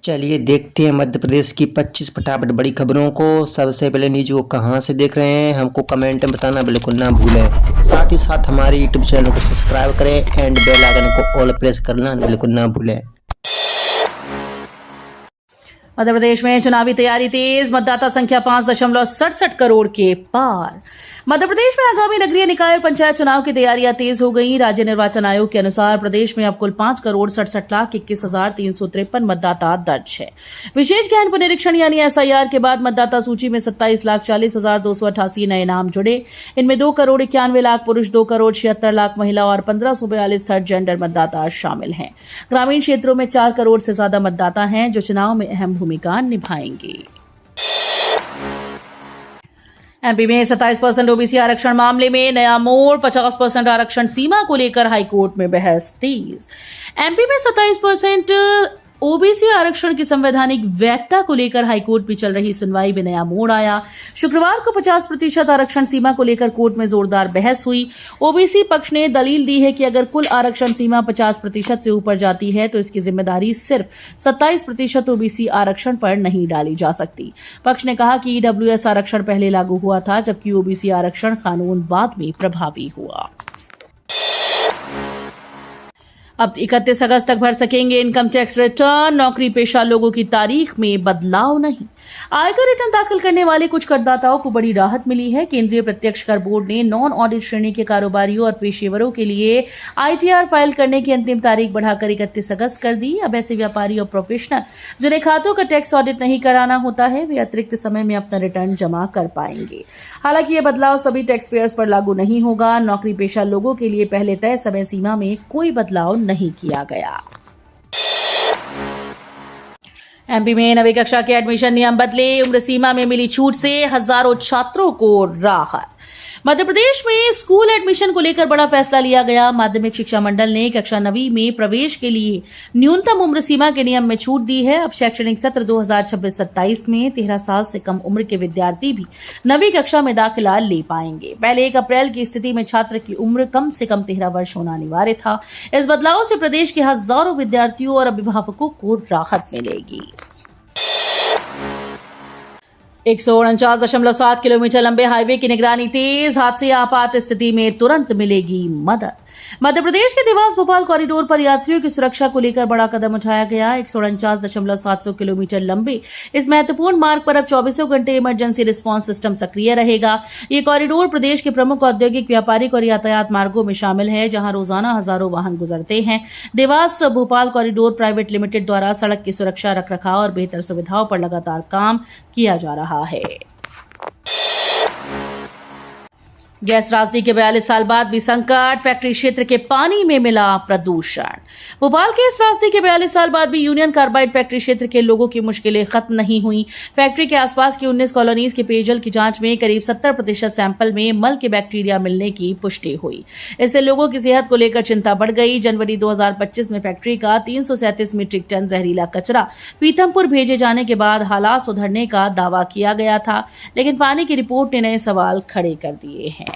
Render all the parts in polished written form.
चलिए देखते हैं मध्य प्रदेश की 25 फटाफट बड़ी खबरों को। सबसे पहले न्यूज को कहां से देख रहे हैं हमको कमेंट में बताना बिल्कुल ना भूलें। साथ ही साथ हमारे यूट्यूब चैनल को सब्सक्राइब करें एंड बेल आइकन को ऑल प्रेस करना बिल्कुल ना भूलें। मध्य प्रदेश में चुनावी तैयारी तेज, मतदाता संख्या 5.67 करोड़ के पार। मध्य प्रदेश में आगामी नगरीय निकाय और पंचायत चुनाव की तैयारियां तेज हो गई। राज्य निर्वाचन आयोग के अनुसार प्रदेश में अब कुल 5,67,21,353 मतदाता दर्ज है। विशेष गहन पुनरीक्षण यानी एसआईआर के बाद मतदाता सूची में 27,40,288 नए नाम जुड़े। इनमें 2,91,00,000 पुरुष, 2,76,00,000 महिला और 1,542 थर्ड जेंडर मतदाता शामिल हैं। ग्रामीण क्षेत्रों में 4 करोड़ से ज्यादा मतदाता हैं जो चुनाव में अहम भूमिका निभाएंगे। एमपी में 27% ओबीसी आरक्षण मामले में नया मोड़, 50% आरक्षण सीमा को लेकर हाईकोर्ट में बहस तेज। एमपी में 27% ओबीसी आरक्षण की संवैधानिक वैधता को लेकर हाईकोर्ट में चल रही सुनवाई में नया मोड़ आया। शुक्रवार को 50% आरक्षण सीमा को लेकर कोर्ट में जोरदार बहस हुई। ओबीसी पक्ष ने दलील दी है कि अगर कुल आरक्षण सीमा 50% से ऊपर जाती है तो इसकी जिम्मेदारी सिर्फ 27% ओबीसी आरक्षण पर नहीं डाली जा सकती। पक्ष ने कहा कि ईडब्ल्यूएस आरक्षण पहले लागू हुआ था जबकि ओबीसी आरक्षण कानून बाद में प्रभावी हुआ। अब 31 अगस्त तक भर सकेंगे इनकम टैक्स रिटर्न। नौकरी पेशा लोगों की तारीख में बदलाव नहीं। आयकर रिटर्न दाखिल करने वाले कुछ करदाताओं को बड़ी राहत मिली है। केंद्रीय प्रत्यक्ष कर बोर्ड ने नॉन ऑडिट श्रेणी के कारोबारियों और पेशेवरों के लिए आईटीआर फाइल करने की अंतिम तारीख बढ़ाकर 31 अगस्त कर दी। अब ऐसे व्यापारी और प्रोफेशनल जिन्हें खातों का टैक्स ऑडिट नहीं कराना होता है वे अतिरिक्त समय में अपना रिटर्न जमा कर पाएंगे। हालांकि यह बदलाव सभी टैक्स पेयर्स पर लागू नहीं होगा। नौकरी पेशा लोगों के लिए पहले तय समय सीमा में कोई बदलाव नहीं किया गया। एमपी में 9वीं कक्षा के एडमिशन नियम बदले, उम्र सीमा में मिली छूट से हजारों छात्रों को राहत। मध्य प्रदेश में स्कूल एडमिशन को लेकर बड़ा फैसला लिया गया। माध्यमिक शिक्षा मंडल ने कक्षा 9वीं में प्रवेश के लिए न्यूनतम उम्र सीमा के नियम में छूट दी है। अब शैक्षणिक सत्र 2026-27 में 13 साल से कम उम्र के विद्यार्थी भी 9वीं कक्षा में दाखिला ले पाएंगे। पहले 1 अप्रैल की स्थिति में छात्र की उम्र कम से कम 13 वर्ष होना अनिवार्य था। इस बदलाव से प्रदेश के हजारों विद्यार्थियों और अभिभावकों को राहत मिलेगी। 149.7 किलोमीटर लंबे हाईवे की निगरानी तेज, हादसे या आपात स्थिति में तुरंत मिलेगी मदद। मध्य प्रदेश के देवास भोपाल कॉरिडोर पर यात्रियों की सुरक्षा को लेकर बड़ा कदम उठाया गया। 149.7 किलोमीटर लंबे इस महत्वपूर्ण मार्ग पर अब 24 घंटे इमरजेंसी रिस्पांस सिस्टम सक्रिय रहेगा। ये कॉरिडोर प्रदेश के प्रमुख औद्योगिक, व्यापारिक और यातायात मार्गों में शामिल है जहां रोजाना हजारों वाहन गुजरते हैं। Dewas Bhopal corridor private limited द्वारा सड़क की सुरक्षा, रखरखाव और बेहतर सुविधाओं पर लगातार काम किया जा रहा है। गैस त्रासदी के 42 साल बाद भी संकट, फैक्ट्री क्षेत्र के पानी में मिला प्रदूषण। भोपाल के इस त्रासदी के 42 साल बाद भी यूनियन कार्बाइड फैक्ट्री क्षेत्र के लोगों की मुश्किलें खत्म नहीं हुई। फैक्ट्री के आसपास की 19 कॉलोनीज के पेयजल की जांच में करीब 70% सैंपल में मल के बैक्टीरिया मिलने की पुष्टि हुई। इससे लोगों की सेहत को लेकर चिंता बढ़ गई। जनवरी 2025 में फैक्ट्री का 337 मीट्रिक टन जहरीला कचरा पीथमपुर भेजे जाने के बाद हालात सुधरने का दावा किया गया था, लेकिन पानी की रिपोर्ट ने नए सवाल खड़े कर दिए हैं।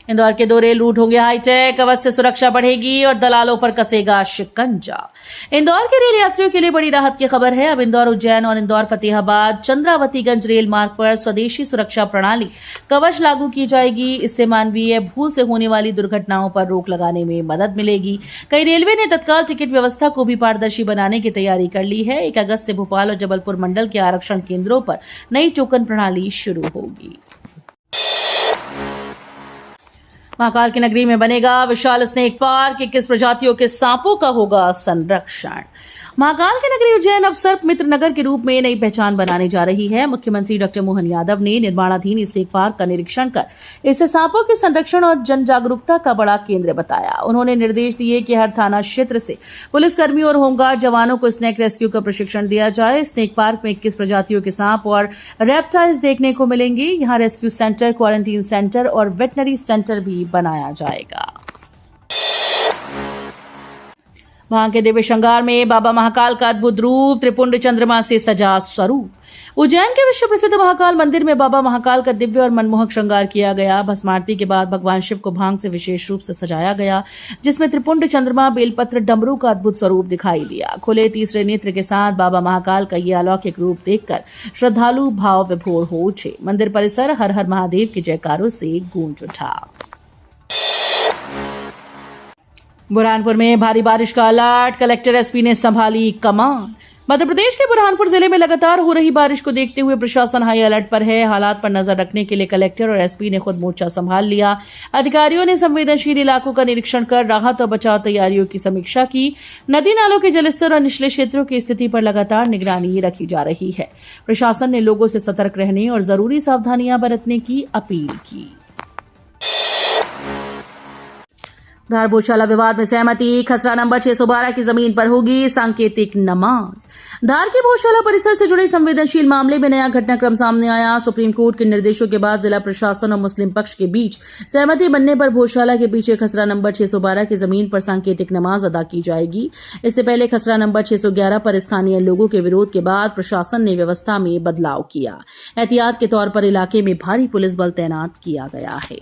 इंदौर के 2 रेल रूट होंगे हाईटेक, अवध से सुरक्षा बढ़ेगी और दलालों पर कसेगा शिकंजा। इंदौर के रेल यात्रियों के लिए बड़ी राहत की खबर है। अब इंदौर उज्जैन और इंदौर फतेहाबाद चंद्रावतीगंज रेल मार्ग पर स्वदेशी सुरक्षा प्रणाली कवच लागू की जाएगी। इससे मानवीय भूल से होने वाली दुर्घटनाओं पर रोक लगाने में मदद मिलेगी। कई रेलवे ने तत्काल टिकट व्यवस्था को भी पारदर्शी बनाने की तैयारी कर ली है। 1 अगस्त से भोपाल और जबलपुर मंडल के आरक्षण केंद्रों पर नई टोकन प्रणाली शुरू होगी। महाकाल की नगरी में बनेगा विशाल स्नेक पार्क, 21 प्रजातियों के सांपों का होगा संरक्षण। महाकाल की नगरी उज्जैन अब सर्प मित्र नगर के रूप में नई पहचान बनाने जा रही है। मुख्यमंत्री डॉक्टर मोहन यादव ने निर्माणाधीन इस स्नेक पार्क का निरीक्षण कर इसे सांपों के संरक्षण और जन जागरूकता का बड़ा केंद्र बताया। उन्होंने निर्देश दिए कि हर थाना क्षेत्र से पुलिसकर्मियों और होमगार्ड जवानों को स्नेक रेस्क्यू का प्रशिक्षण दिया जाए। स्नेक पार्क में 21 प्रजातियों के सांप और रेप्टाइल्स देखने को मिलेंगे। यहाँ रेस्क्यू सेंटर, क्वारंटीन सेंटर और वेटनरी सेंटर भी बनाया जाएगा। वहां के दिव्य श्रृंगार में बाबा महाकाल का अद्भुत रूप, त्रिपुंड चंद्रमा से सजा स्वरूप। उज्जैन के विश्व प्रसिद्ध महाकाल मंदिर में बाबा महाकाल का दिव्य और मनमोहक श्रृंगार किया गया। भस्म आरती के बाद भगवान शिव को भांग से विशेष रूप से सजाया गया, जिसमें त्रिपुंड चंद्रमा, बेलपत्र, डमरू का अद्भुत स्वरूप दिखाई दिया। खुले तीसरे नेत्र के साथ बाबा महाकाल का ये अलौकिक रूप देखकर श्रद्धालु भाव विभोर हो उठे। मंदिर परिसर हर हर महादेव के जयकारों से गूंज उठा। बुरहानपुर में भारी बारिश का अलर्ट, कलेक्टर एसपी ने संभाली कमान। मध्य प्रदेश के बुरहानपुर जिले में लगातार हो रही बारिश को देखते हुए प्रशासन हाई अलर्ट पर है। हालात पर नजर रखने के लिए कलेक्टर और एसपी ने खुद मोर्चा संभाल लिया। अधिकारियों ने संवेदनशील इलाकों का निरीक्षण कर राहत और बचाव तैयारियों की समीक्षा की। नदी नालों के जलस्तर और निचले क्षेत्रों की स्थिति पर लगातार निगरानी रखी जा रही है। प्रशासन ने लोगों से सतर्क रहने और जरूरी सावधानियां बरतने की अपील की। धार भोजशाला विवाद में सहमति, खसरा नंबर 612 की जमीन पर होगी सांकेतिक नमाज। धार के भोजशाला परिसर से जुड़े संवेदनशील मामले में नया घटनाक्रम सामने आया। सुप्रीम कोर्ट के निर्देशों के बाद जिला प्रशासन और मुस्लिम पक्ष के बीच सहमति बनने पर भोजशाला के पीछे खसरा नंबर 612 की जमीन पर सांकेतिक नमाज अदा की जाएगी। इससे पहले खसरा नंबर 611 पर स्थानीय लोगों के विरोध के बाद प्रशासन ने व्यवस्था में बदलाव किया। एहतियात के तौर पर इलाके में भारी पुलिस बल तैनात किया गया है।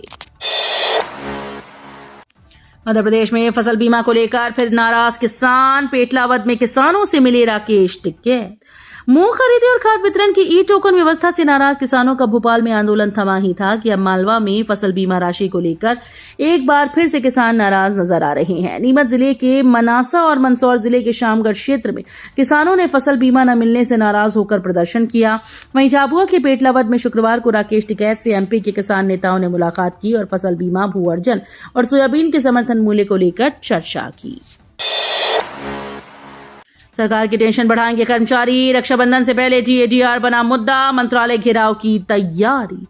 मध्य प्रदेश में फसल बीमा को लेकर फिर नाराज किसान, पेटलावद में किसानों से मिले राकेश टिकैत। मूंग खरीदी और खाद वितरण की ई टोकन व्यवस्था से नाराज किसानों का भोपाल में आंदोलन थमा ही था कि अब मालवा में फसल बीमा राशि को लेकर एक बार फिर से किसान नाराज नजर आ रहे हैं। नीमच जिले के मनासा और मंदसौर जिले के शामगढ़ क्षेत्र में किसानों ने फसल बीमा न मिलने से नाराज होकर प्रदर्शन किया। वहीं झाबुआ के पेटलावद में शुक्रवार को राकेश टिकैत से एमपी के किसान नेताओं ने मुलाकात की और फसल बीमा, भू अर्जन और सोयाबीन के समर्थन मूल्य को लेकर चर्चा की। सरकार की टेंशन बढ़ाएंगे कर्मचारी, रक्षाबंधन से पहले टीएडीआर बना मुद्दा, मंत्रालय घेराव की तैयारी।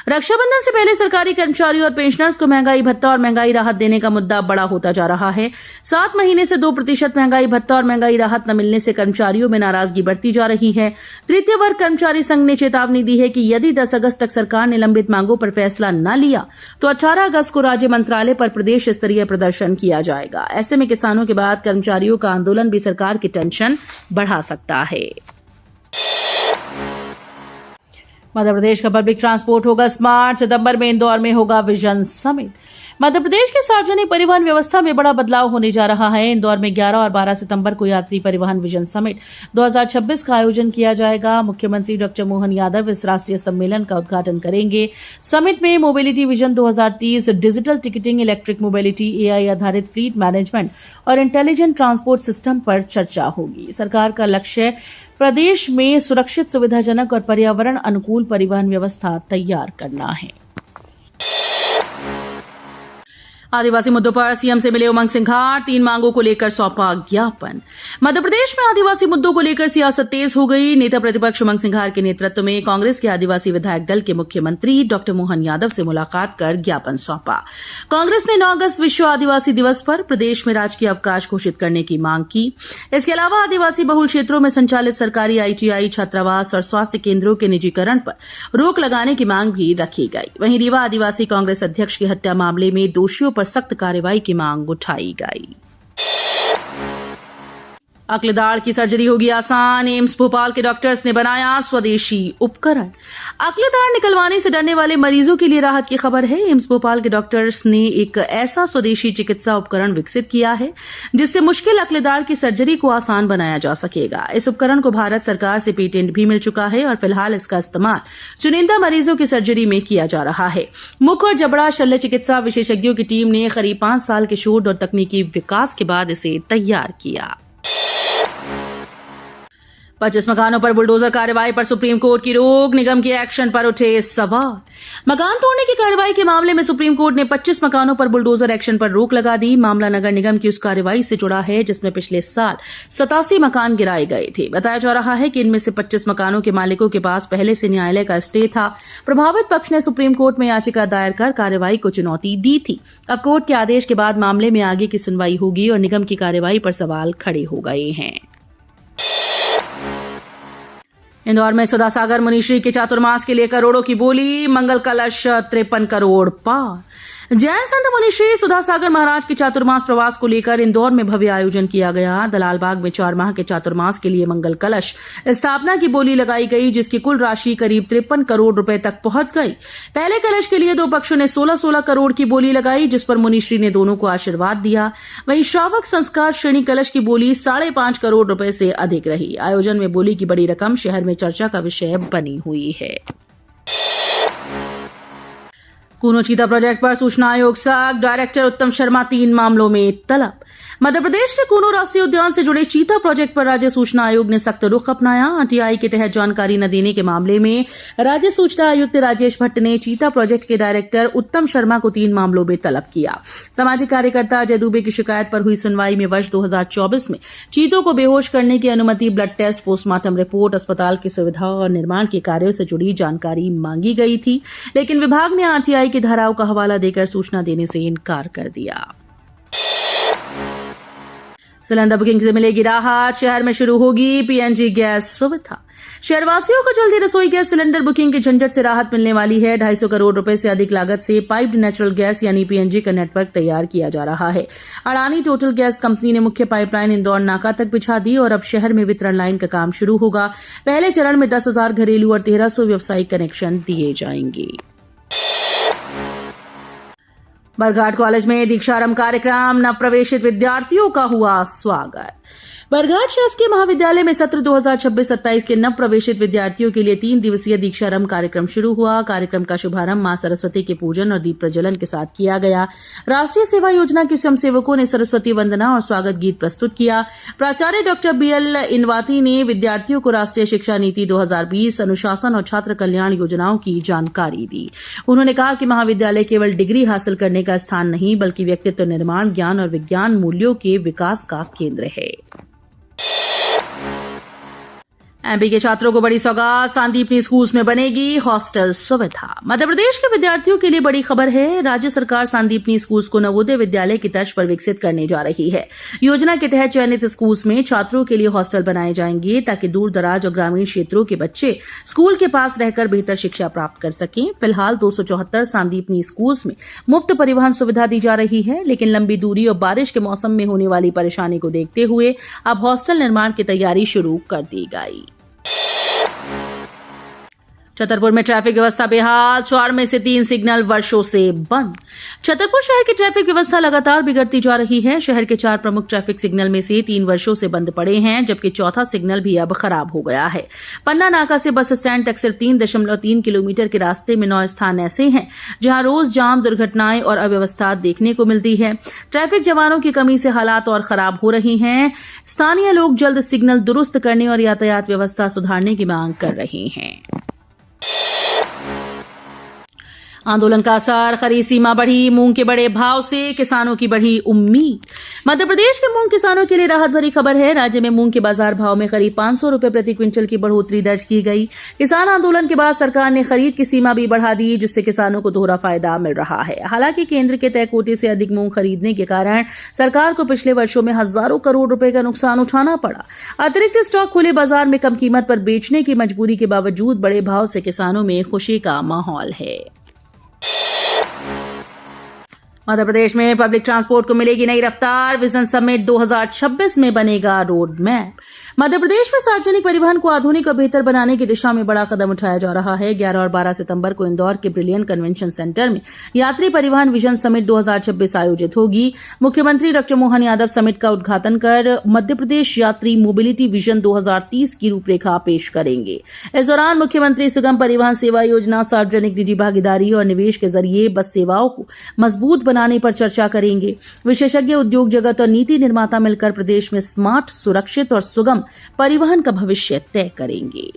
रक्षाबंधन से पहले सरकारी कर्मचारियों और पेंशनर्स को महंगाई भत्ता और महंगाई राहत देने का मुद्दा बड़ा होता जा रहा है। 7 महीने से 2% महंगाई भत्ता और महंगाई राहत न मिलने से कर्मचारियों में नाराजगी बढ़ती जा रही है। तृतीय वर्ग कर्मचारी संघ ने चेतावनी दी है कि यदि 10 अगस्त तक सरकार ने लंबित मांगों पर फैसला न लिया तो 18 अगस्त को राज्य मंत्रालय पर प्रदेश स्तरीय प्रदर्शन किया जाएगा। ऐसे में किसानों के बाद कर्मचारियों का आंदोलन भी सरकार की टेंशन बढ़ा सकता है। मध्य प्रदेश का पब्लिक ट्रांसपोर्ट होगा स्मार्ट, सितंबर में इंदौर में होगा विजन समिट। मध्य प्रदेश की सार्वजनिक परिवहन व्यवस्था में बड़ा बदलाव होने जा रहा है। इंदौर में 11 और 12 सितंबर को यात्री परिवहन विजन समिट 2026 का आयोजन किया जाएगा। मुख्यमंत्री डॉक्टर मोहन यादव इस राष्ट्रीय सम्मेलन का उद्घाटन करेंगे। समिट में mobility vision 2030, digital ticketing, electric mobility, AI आधारित फ्लीट मैनेजमेंट और इंटेलिजेंट ट्रांसपोर्ट सिस्टम पर चर्चा होगी। सरकार का लक्ष्य प्रदेश में सुरक्षित, सुविधाजनक और पर्यावरण अनुकूल परिवहन व्यवस्था तैयार करना है। आदिवासी मुद्दों पर सीएम से मिले उमंग सिंघार, 3 मांगों को लेकर सौंपा ज्ञापन। मध्य प्रदेश में आदिवासी मुद्दों को लेकर सियासत तेज हो गई। नेता प्रतिपक्ष उमंग सिंघार के नेतृत्व में कांग्रेस के आदिवासी विधायक दल के मुख्यमंत्री डॉक्टर मोहन यादव से मुलाकात कर ज्ञापन सौंपा। कांग्रेस ने 9 अगस्त विश्व आदिवासी दिवस पर प्रदेश में राजकीय अवकाश घोषित करने की मांग की। इसके अलावा आदिवासी बहुल क्षेत्रों में संचालित सरकारी आईटीआई, छात्रावास और स्वास्थ्य केंद्रों के निजीकरण पर रोक लगाने की मांग भी रखी गई। वहीं रीवा आदिवासी कांग्रेस अध्यक्ष की हत्या मामले में दोषियों पर सख्त कार्रवाई की मांग उठाई गई। अकलदाड़ की सर्जरी होगी आसान, एम्स भोपाल के डॉक्टर्स ने बनाया स्वदेशी उपकरण। अकलदाड़ निकलवाने से डरने वाले मरीजों के लिए राहत की खबर है। एम्स भोपाल के डॉक्टर्स ने एक ऐसा स्वदेशी चिकित्सा उपकरण विकसित किया है जिससे मुश्किल अकलदाड़ की सर्जरी को आसान बनाया जा सकेगा। इस उपकरण को भारत सरकार से पेटेंट भी मिल चुका है और फिलहाल इसका इस्तेमाल चुनिंदा मरीजों की सर्जरी में किया जा रहा है। मुख और जबड़ा शल्य चिकित्सा विशेषज्ञों की टीम ने करीब 5 साल के शोध और तकनीकी विकास के बाद इसे तैयार किया। 25 मकानों पर बुलडोजर कार्रवाई पर सुप्रीम कोर्ट की रोक, निगम के एक्शन पर उठे सवाल। मकान तोड़ने की कार्रवाई के मामले में सुप्रीम कोर्ट ने 25 मकानों पर बुलडोजर एक्शन पर रोक लगा दी। मामला नगर निगम की उस कार्रवाई से जुड़ा है जिसमें पिछले साल 87 मकान गिराए गए थे। बताया जा रहा है कि इनमें से 25 मकानों के मालिकों के पास पहले से न्यायालय का स्टे था। प्रभावित पक्ष ने सुप्रीम कोर्ट में याचिका दायर कर कार्रवाई को चुनौती दी थी। अब कोर्ट के आदेश के बाद मामले में आगे की सुनवाई होगी और निगम की कार्रवाई पर सवाल खड़े हो गए हैं। इंदौर में सुधा सागर मुनिश्री के चातुर्मास के लिए करोड़ों की बोली, मंगल कलश 53 करोड़ पार। जैन संत मुनिश्री सुधासागर महाराज के चातुर्मास प्रवास को लेकर इंदौर में भव्य आयोजन किया गया। दलालबाग में 4 माह के चातुर्मास के लिए मंगल कलश स्थापना की बोली लगाई गई, जिसकी कुल राशि करीब 53 करोड़ रुपए तक पहुंच गई। पहले कलश के लिए 2 पक्षों ने 16-16 करोड़ की बोली लगाई, जिस पर मुनिश्री ने दोनों को आशीर्वाद दिया। वहीं श्रावक संस्कार श्रेणी कलश की बोली 5.5 करोड़ रुपए से अधिक रही। आयोजन में बोली की बड़ी रकम शहर में चर्चा का विषय बनी हुई है। कूनो चीता प्रोजेक्ट पर सूचना आयोग सख्त, डायरेक्टर उत्तम शर्मा 3 मामलों में तलब। मध्य प्रदेश के कूनो राष्ट्रीय उद्यान से जुड़े चीता प्रोजेक्ट पर राज्य सूचना आयोग ने सख्त रुख अपनाया। आरटीआई के तहत जानकारी न देने के मामले में राज्य सूचना आयुक्त राजेश भट्ट ने चीता प्रोजेक्ट के डायरेक्टर उत्तम शर्मा को 3 मामलों में तलब किया। सामाजिक कार्यकर्ता अजय दुबे की शिकायत पर हुई सुनवाई में वर्ष 2024 में चीतों को बेहोश करने की अनुमति, ब्लड टेस्ट, पोस्टमार्टम रिपोर्ट, अस्पताल की सुविधा और निर्माण के कार्यों से जुड़ी जानकारी मांगी गई थी, लेकिन विभाग ने आरटीआई की धाराओं का हवाला देकर सूचना देने से इनकार कर दिया। सिलेंडर बुकिंग से मिलेगी राहत, शहर में शुरू होगी पीएनजी गैस सुविधा। शहरवासियों को जल्दी रसोई गैस सिलेंडर बुकिंग के झंझट से राहत मिलने वाली है। 250 करोड़ रुपए से अधिक लागत से पाइप्ड नेचुरल गैस यानी पीएनजी का नेटवर्क तैयार किया जा रहा है। अडानी टोटल गैस कंपनी ने मुख्य पाइपलाइन इंदौर नाका तक बिछा दी और अब शहर में वितरण लाइन का काम शुरू होगा। पहले चरण में 10,000 घरेलू और 1300 व्यावसायिक कनेक्शन दिए जाएंगे। बरघाट कॉलेज में दीक्षारंभ कार्यक्रम, नवप्रवेशित विद्यार्थियों का हुआ स्वागत। बरघाट शासकीय महाविद्यालय में सत्र 2026-27 के नव प्रवेशित विद्यार्थियों के लिए 3 दिवसीय दीक्षारंभ कार्यक्रम शुरू हुआ। कार्यक्रम का शुभारंभ मां सरस्वती के पूजन और दीप प्रज्वलन के साथ किया गया। राष्ट्रीय सेवा योजना के स्वयंसेवकों ने सरस्वती वंदना और स्वागत गीत प्रस्तुत किया। प्राचार्य डॉक्टर बीएल इनवाती ने विद्यार्थियों को राष्ट्रीय शिक्षा नीति 2020, अनुशासन और छात्र कल्याण योजनाओं की जानकारी दी। उन्होंने कहा कि महाविद्यालय केवल डिग्री हासिल करने का स्थान नहीं, बल्कि व्यक्तित्व निर्माण, ज्ञान और विज्ञान मूल्यों के विकास का केंद्र है। एमपी के छात्रों को बड़ी सौगात, सांदीपनी स्कूल्स में बनेगी हॉस्टल सुविधा। मध्य प्रदेश के विद्यार्थियों के लिए बड़ी खबर है। राज्य सरकार सांदीपनी स्कूल्स को नवोदय विद्यालय की तर्ज पर विकसित करने जा रही है। योजना के तहत चयनित स्कूल्स में छात्रों के लिए हॉस्टल बनाए जाएंगे, ताकि दूर दराज और ग्रामीण क्षेत्रों के बच्चे स्कूल के पास रहकर बेहतर शिक्षा प्राप्त कर सकें। फिलहाल 274 सांदीपनी स्कूल्स में मुफ्त परिवहन सुविधा दी जा रही है, लेकिन लंबी दूरी और बारिश के मौसम में होने वाली परेशानी को देखते हुए अब हॉस्टल निर्माण की तैयारी शुरू कर दी गई। छतरपुर में ट्रैफिक व्यवस्था बेहाल, 4 में से 3 सिग्नल वर्षों से बंद। छतरपुर शहर की ट्रैफिक व्यवस्था लगातार बिगड़ती जा रही है। शहर के 4 प्रमुख ट्रैफिक सिग्नल में से 3 वर्षों से बंद पड़े हैं, जबकि चौथा सिग्नल भी अब खराब हो गया है। पन्ना नाका से बस स्टैंड तक सिर्फ 3.3 किलोमीटर के रास्ते में 9 स्थान ऐसे हैं जहां रोज जाम, दुर्घटनाएं और अव्यवस्था देखने को मिलती है। ट्रैफिक जवानों की कमी से हालात और खराब हो रही हैं। स्थानीय लोग जल्द सिग्नल दुरुस्त करने और यातायात व्यवस्था सुधारने की मांग कर रहे हैं। आंदोलन का असर, खरीद सीमा बढ़ी, मूंग के बड़े भाव से किसानों की बढ़ी उम्मीद। मध्य प्रदेश के मूंग किसानों के लिए राहत भरी खबर है। राज्य में मूंग के बाजार भाव में करीब 500 रुपए प्रति क्विंटल की बढ़ोतरी दर्ज की गई। किसान आंदोलन के बाद सरकार ने खरीद की सीमा भी बढ़ा दी, जिससे किसानों को दोहरा फायदा मिल रहा है। हालांकि केंद्र के तय कोटे से अधिक मूंग खरीदने के कारण सरकार को पिछले वर्षों में हजारों करोड़ रुपए का नुकसान उठाना पड़ा। अतिरिक्त स्टॉक खुले बाजार में कम कीमत पर बेचने की मजबूरी के बावजूद बड़े भाव से किसानों में खुशी का माहौल है। मध्य प्रदेश में पब्लिक ट्रांसपोर्ट को मिलेगी नई रफ्तार, विजन समिट 2026 में बनेगा रोड मैप। मध्य प्रदेश में सार्वजनिक परिवहन को आधुनिक और बेहतर बनाने की दिशा में बड़ा कदम उठाया जा रहा है। 11 और 12 सितंबर को इंदौर के ब्रिलियंट कन्वेंशन सेंटर में यात्री परिवहन विजन समिट 2026 आयोजित होगी। मुख्यमंत्री डॉक्टर मोहन यादव समिट का उद्घाटन कर मध्य प्रदेश यात्री मोबिलिटी विजन 2030 की रूपरेखा पेश करेंगे। इस दौरान मुख्यमंत्री सुगम परिवहन सेवा योजना, सार्वजनिक निजी भागीदारी और निवेश के जरिए बस सेवाओं को मजबूत बनाने पर चर्चा करेंगे। विशेषज्ञ, उद्योग जगत और नीति निर्माता मिलकर प्रदेश में स्मार्ट, सुरक्षित और सुगम परिवहन का भविष्य तय करेंगे।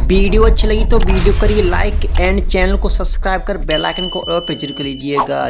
वीडियो अच्छी लगी तो वीडियो करिए लाइक एंड चैनल को सब्सक्राइब कर बेल आइकन को और प्रेस कर लीजिएगा।